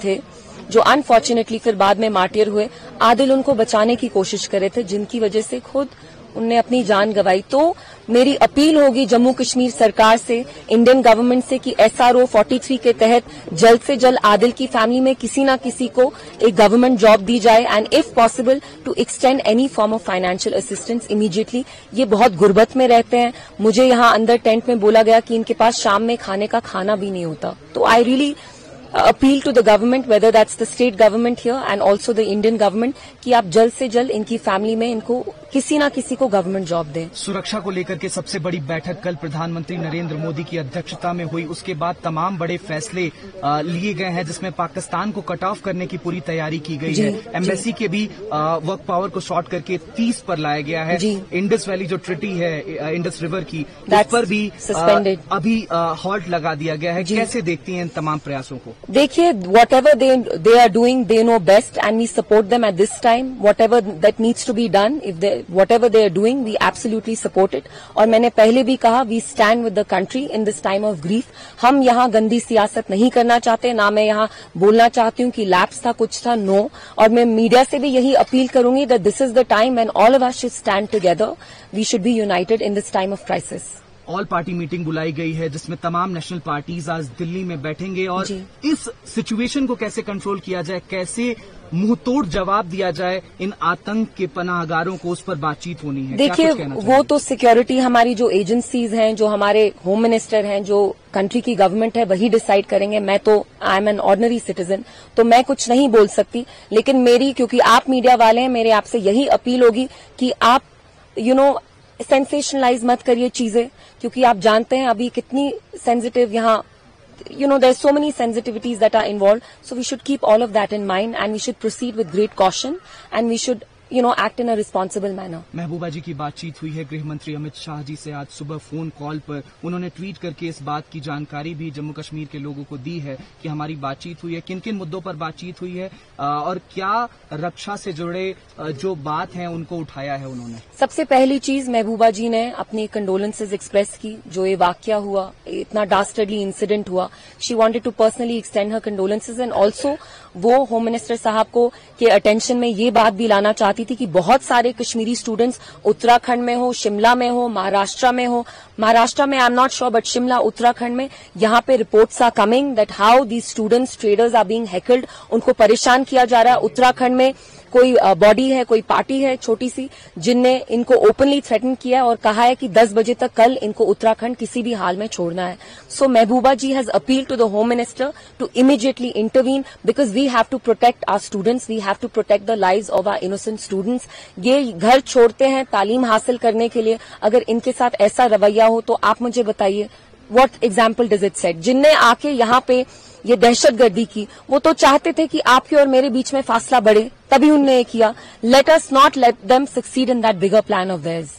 थे जो अनफॉर्चुनेटली फिर बाद में मार्टियर हुए, आदिल उनको बचाने की कोशिश कर रहे थे, जिनकी वजह से खुद उनने अपनी जान गंवाई। तो मेरी अपील होगी जम्मू कश्मीर सरकार से, इंडियन गवर्नमेंट से कि SRO 43 के तहत जल्द से जल्द आदिल की फैमिली में किसी ना किसी को एक गवर्नमेंट जॉब दी जाए and if possible to extend any form of financial assistance immediately. ये बहुत गुर्बत में रहते हैं। मुझे यहाँ अंदर टेंट में बोला गया कि इनके पास शाम में खाने का खाना भी नहीं होता। तो I really appeal to the government, whether that's the state government here and also the Indian government, कि आप जल्द से जल्द इनकी फैमिली में इनको किसी ना किसी को गवर्नमेंट जॉब दें। सुरक्षा को लेकर के सबसे बड़ी बैठक कल प्रधानमंत्री नरेंद्र मोदी की अध्यक्षता में हुई। उसके बाद तमाम बड़े फैसले लिए गए हैं, जिसमें पाकिस्तान को कट ऑफ करने की पूरी तैयारी की गई है। एम्बेसी के भी वर्क पावर को शॉर्ट करके 30 पर लाया गया है। इंडस वैली जो ट्रिटी है इंडस रिवर की, उस पर भी अभी हॉल्ट लगा दिया गया है। कैसे देखती हैं इन तमाम प्रयासों को? देखिए, whatever they are doing, they know best and we support them at this time. Whatever that needs to be done, whatever they are doing, we absolutely support it. और मैंने पहले भी कहा, we stand with the country in this time of grief. हम यहाँ गंदी सियासत नहीं करना चाहते, ना मैं यहाँ बोलना चाहती हूँ कि लैप्स था, कुछ था, नो। और मैं मीडिया से भी यही अपील करूंगी that this is the time when all of us should stand together. We should be united in this time of crisis. All party meeting बुलाई गई है, जिसमें तमाम नेशनल पार्टीज आज दिल्ली में बैठेंगे और इस सिचुएशन को कैसे कंट्रोल किया जाए, कैसे मुंहतोड़ जवाब दिया जाए इन आतंक के पनाहगारों को, उस पर बातचीत होनी है। देखिए, वो तो सिक्योरिटी हमारी जो एजेंसीज हैं, जो हमारे होम मिनिस्टर हैं, जो कंट्री की गवर्नमेंट है, वही डिसाइड करेंगे। मैं तो I am an ordinary citizen, तो मैं कुछ नहीं बोल सकती। लेकिन मेरी, क्योंकि आप मीडिया वाले हैं, मेरे आपसे यही अपील होगी कि आप सेंसेशनलाइज मत करिए चीजें, क्योंकि आप जानते हैं अभी कितनी सेंसिटिव यहाँ, there are so many sensitivities that are involved. So we should keep all of that in mind and we should proceed with great caution and we should act in a responsible manner. महबूबा जी की बातचीत हुई है गृह मंत्री अमित शाह जी से आज सुबह phone call पर। उन्होंने ट्वीट करके इस बात की जानकारी भी जम्मू कश्मीर के लोगों को दी है कि हमारी बातचीत हुई है, किन किन मुद्दों पर बातचीत हुई है और क्या रक्षा से जुड़े जो बात है उनको उठाया है उन्होंने। सबसे पहली चीज, महबूबा जी ने अपनी कंडोलेंसेज एक्सप्रेस की। जो ये वाकया हुआ, इतना डास्टर्डली इंसिडेंट हुआ, she wanted to personally extend her condolences and also वो होम मिनिस्टर साहब को के अटेंशन में ये बात भी लाना चाहती थी कि बहुत सारे कश्मीरी स्टूडेंट्स उत्तराखंड में हो, शिमला में हो, महाराष्ट्र में हो, महाराष्ट्र में I am not sure but Shimla, Uttarakhand में यहाँ पे reports are coming that how these students traders are being heckled. उनको परेशान किया जा रहा है। उत्तराखंड में कोई बॉडी है, कोई पार्टी है छोटी सी, जिनने इनको ओपनली थ्रेटन किया और कहा है कि 10 बजे तक कल इनको उत्तराखंड किसी भी हाल में छोड़ना है। So Mehbooba ji has appealed to the home minister to immediately intervene because we have to protect our students, we have to protect the lives of our innocent students. ये घर छोड़ते हैं तालीम हासिल करने के लिए, अगर इनके साथ ऐसा रवैया हो तो आप मुझे बताइए what example does it set. जिनने आके यहाँ पे ये दहशतगर्दी की, वो तो चाहते थे कि आपके और मेरे बीच में फासला बढ़े, तभी उनने ये किया। Let us not let them succeed in that bigger plan of theirs.